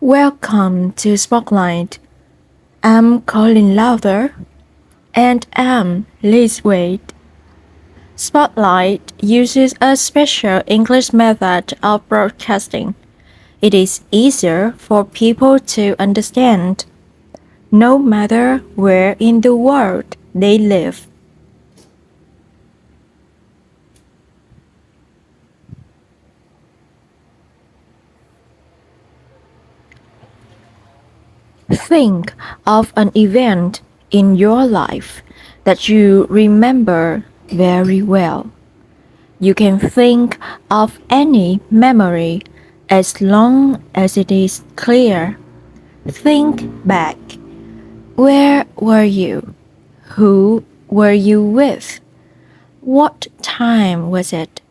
Welcome to Spotlight. I'm Colin Lowther, and I'm Liz Wade. Spotlight uses a special English method of broadcasting. It is easier for people to understand, no matter where in the world they live. Think of an event in your life that you remember very well. You can think of any memory as long as it is clear. Think back. Where were you? Who were you with? What time was it?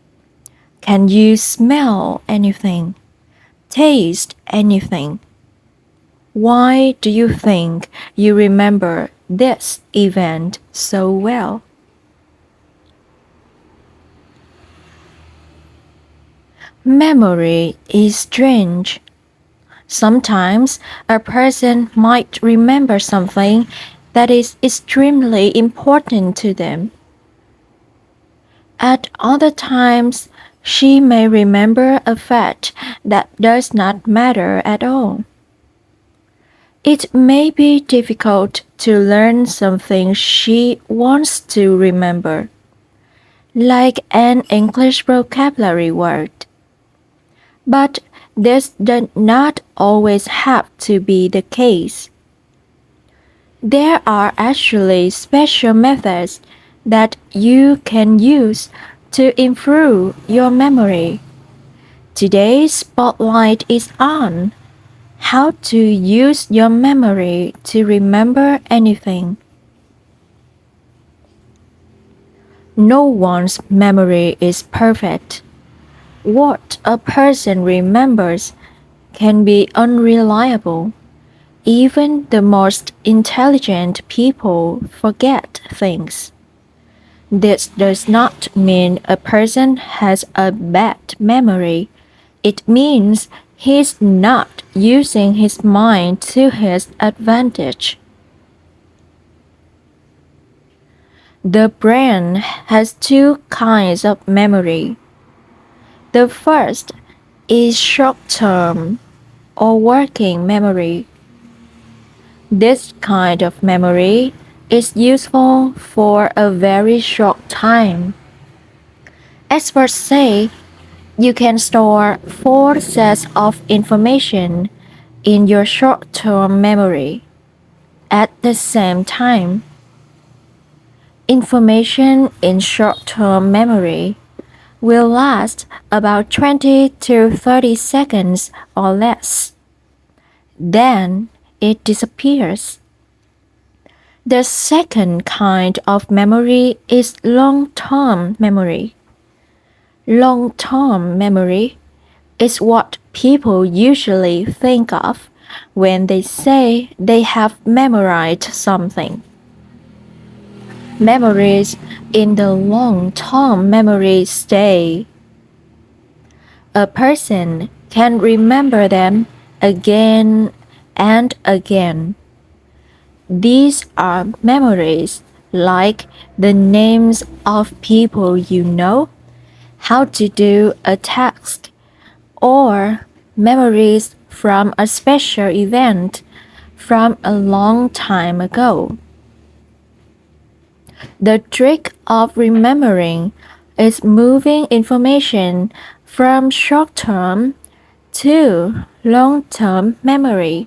Can you smell anything? Taste anything? Why do you think you remember this event so well? Memory is strange. Sometimes a person might remember something that is extremely important to them. At other times, she may remember a fact that does not matter at all. It may be difficult to learn something she wants to remember, like an English vocabulary word. But this does not always have to be the case. There are actually special methods that you can use to improve your memory. Today's spotlight is on how to use your memory to remember anything. No one's memory is perfect. What a person remembers can be unreliable. Even the most intelligent people forget things. This does not mean a person has a bad memory. It means he's not using his mind to his advantage. The brain has two kinds of memory. The first is short-term or working memory. This kind of memory is useful for a very short time. Experts say you can store 4 sets of information in your short-term memory at the same time. Information in short-term memory will last about 20 to 30 seconds or less. Then it disappears. The second kind of memory is long-term memory. Long-term memory is what people usually think of when they say they have memorized something. Memories in the long-term memory stay. A person can remember them again and again. These are memories like the names of people you know, how to do a task, or memories from a special event from a long time ago. The trick of remembering is moving information from short-term to long-term memory.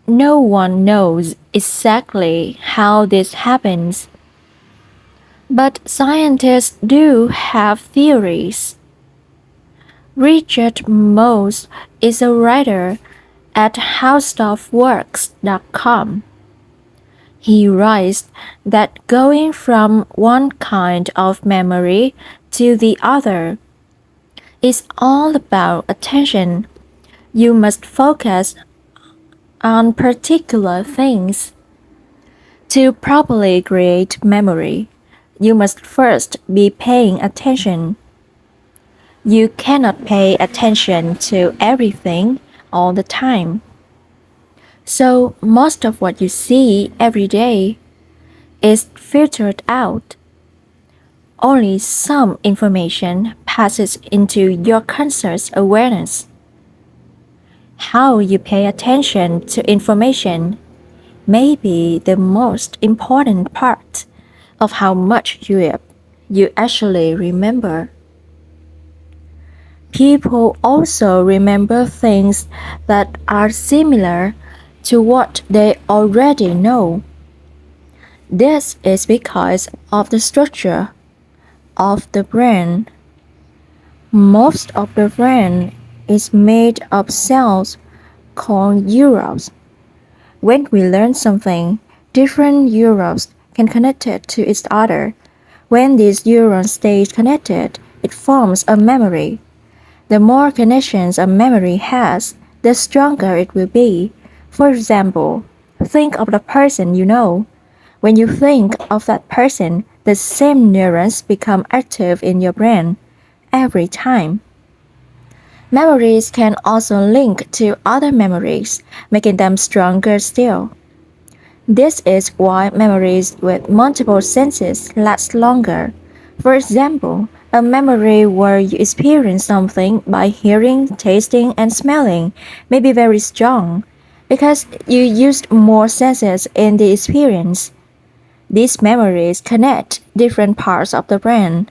No one knows exactly how this happens, but scientists do have theories. Richard Moss is a writer at howstuffworks.com. He writes that going from one kind of memory to the other is all about attention. You must focus on particular things. To properly create memory, you must first be paying attention. You cannot pay attention to everything all the time. So most of what you see every day is filtered out. Only some information passes into your conscious awareness. How you pay attention to information may be the most important part of how much you actually remember. People also remember things that are similar to what they already know. This is because of the structure of the brain. Most of the brain is made of cells called neurons. When we learn something, different neurons can connect it to each other. When these neurons stay connected, it forms a memory. The more connections a memory has, the stronger it will be. For example, think of the person you know. When you think of that person, the same neurons become active in your brain every time. Memories can also link to other memories, making them stronger still. This is why memories with multiple senses last longer. For example, a memory where you experience something by hearing, tasting, and smelling may be very strong because you used more senses in the experience. These memories connect different parts of the brain.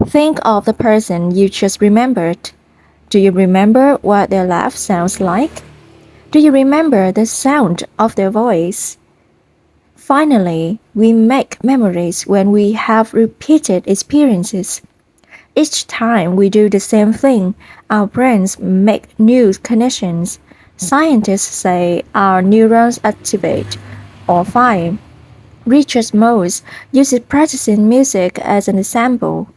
Think of the person you just remembered. Do you remember what their laugh sounds like? Do you remember the sound of their voice? Finally, we make memories when we have repeated experiences. Each time we do the same thing, our brains make new connections. Scientists say our neurons activate or fire. Richard Morse uses practicing music as an example.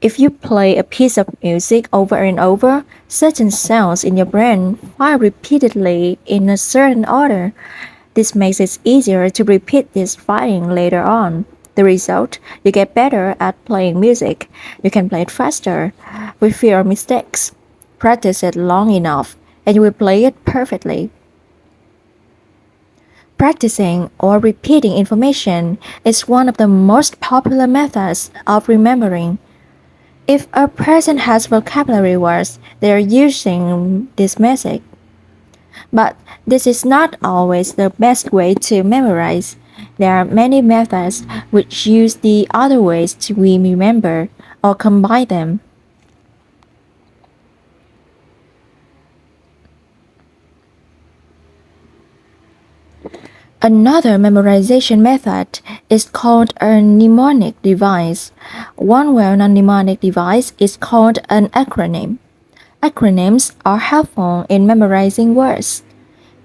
If you play a piece of music over and over, certain cells in your brain fire repeatedly in a certain order. This makes it easier to repeat this firing later on. The result, you get better at playing music. You can play it faster, with fewer mistakes. Practice it long enough, and you will play it perfectly. Practicing or repeating information is one of the most popular methods of remembering. If a person has vocabulary words, they are using this method. But this is not always the best way to memorize. There are many methods which use the other ways to remember or combine them. Another memorization method is called a mnemonic device. One well-known mnemonic device is called an acronym. Acronyms are helpful in memorizing words.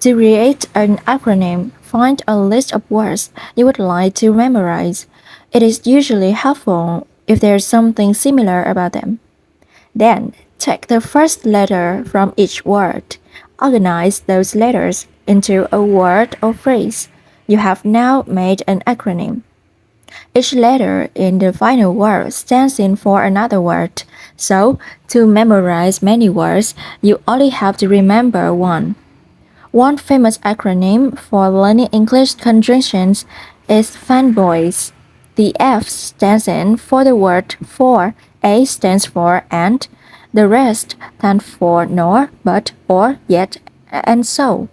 To create an acronym, find a list of words you would like to memorize. It is usually helpful if there is something similar about them. Then, take the first letter from each word. Organize those letters into a word or phrase. You have now made an acronym. Each letter in the final word stands in for another word. So, to memorize many words, you only have to remember one. One famous acronym for learning English conjunctions is fanboys. The F stands in for the word for, A stands for and, the rest stand for nor, but, or, yet, and so.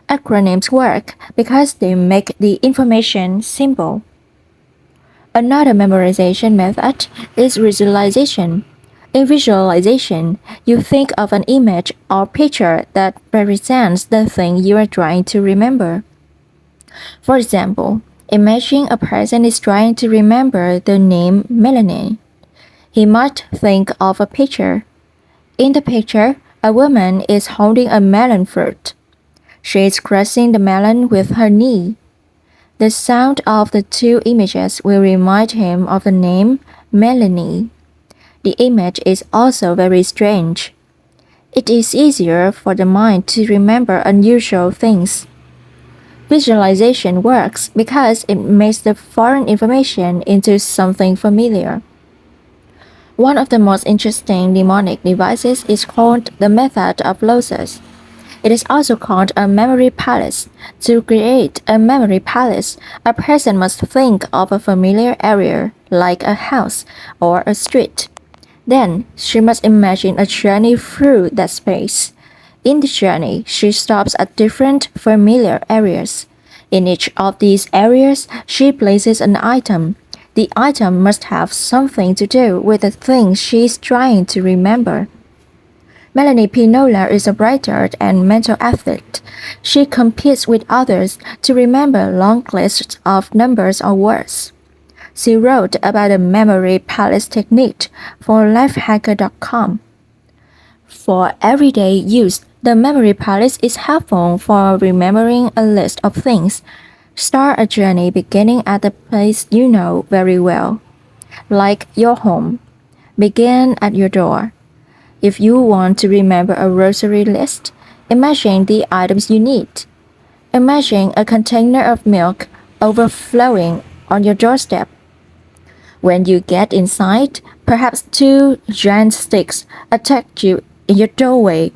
Acronyms work because they make the information simple. Another memorization method is visualization. In visualization, you think of an image or picture that represents the thing you are trying to remember. For example, imagine a person is trying to remember the name Melanie. He might think of a picture. In the picture, a woman is holding a melon fruit. She is crushing the melon with her knee. The sound of the two images will remind him of the name Melanie. The image is also very strange. It is easier for the mind to remember unusual things. Visualization works because it makes the foreign information into something familiar. One of the most interesting mnemonic devices is called the method of losses. It is also called a memory palace. To create a memory palace, a person must think of a familiar area, like a house or a street. Then, she must imagine a journey through that space. In the journey, she stops at different familiar areas. In each of these areas, she places an item. The item must have something to do with the thing she is trying to remember. Melanie Pinola is a writer and mental athlete. She competes with others to remember long lists of numbers or words. She wrote about the memory palace technique for lifehacker.com. For everyday use, the memory palace is helpful for remembering a list of things. Start a journey beginning at the place you know very well, like your home. Begin at your door. If you want to remember a grocery list, imagine the items you need. Imagine a container of milk overflowing on your doorstep. When you get inside, perhaps two giant sticks attack you in your doorway.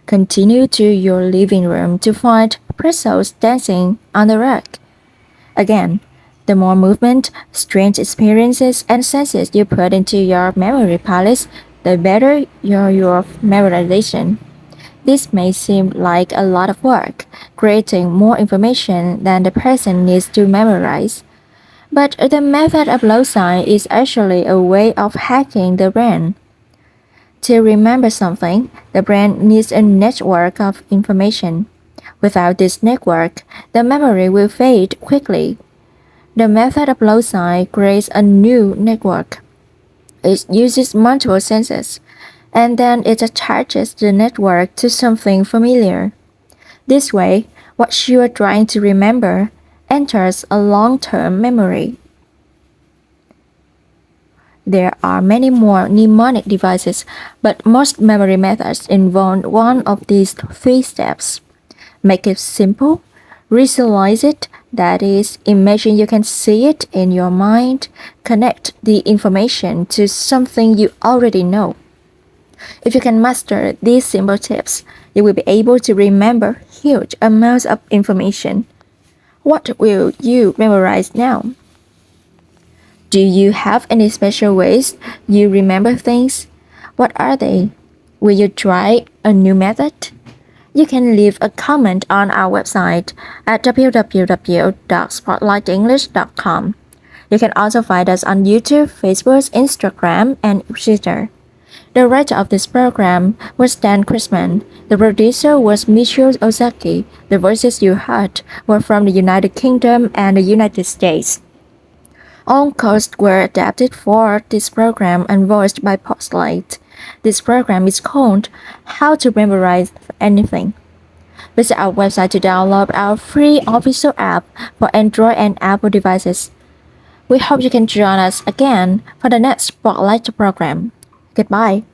Continue to your living room to find pretzels dancing on the rug. Again, the more movement, strange experiences, and senses you put into your memory palace, the better your memorization. This may seem like a lot of work, creating more information than the person needs to memorize. But the method of loci is actually a way of hacking the brain. To remember something, the brain needs a network of information. Without this network, the memory will fade quickly. The method of loci creates a new network. It uses multiple senses, and then it attaches the network to something familiar. This way, what you are trying to remember enters a long-term memory. There are many more mnemonic devices, but most memory methods involve one of these three steps. Make it simple, visualize it, that is, imagine you can see it in your mind, connect the information to something you already know. If you can master these simple tips, you will be able to remember huge amounts of information. What will you memorize now? Do you have any special ways you remember things? What are they? Will you try a new method? You can leave a comment on our website at www.spotlightenglish.com. You can also find us on YouTube, Facebook, Instagram, and Twitter. The writer of this program was Dan Chrisman. The producer was Michio Ozaki. The voices you heard were from the United Kingdom and the United States. All codes were adapted for this program and voiced by Postlight. This program is called How to Memorize Anything. Visit our website to download our free official app for Android and Apple devices. We hope you can join us again for the next Spotlight program. Goodbye.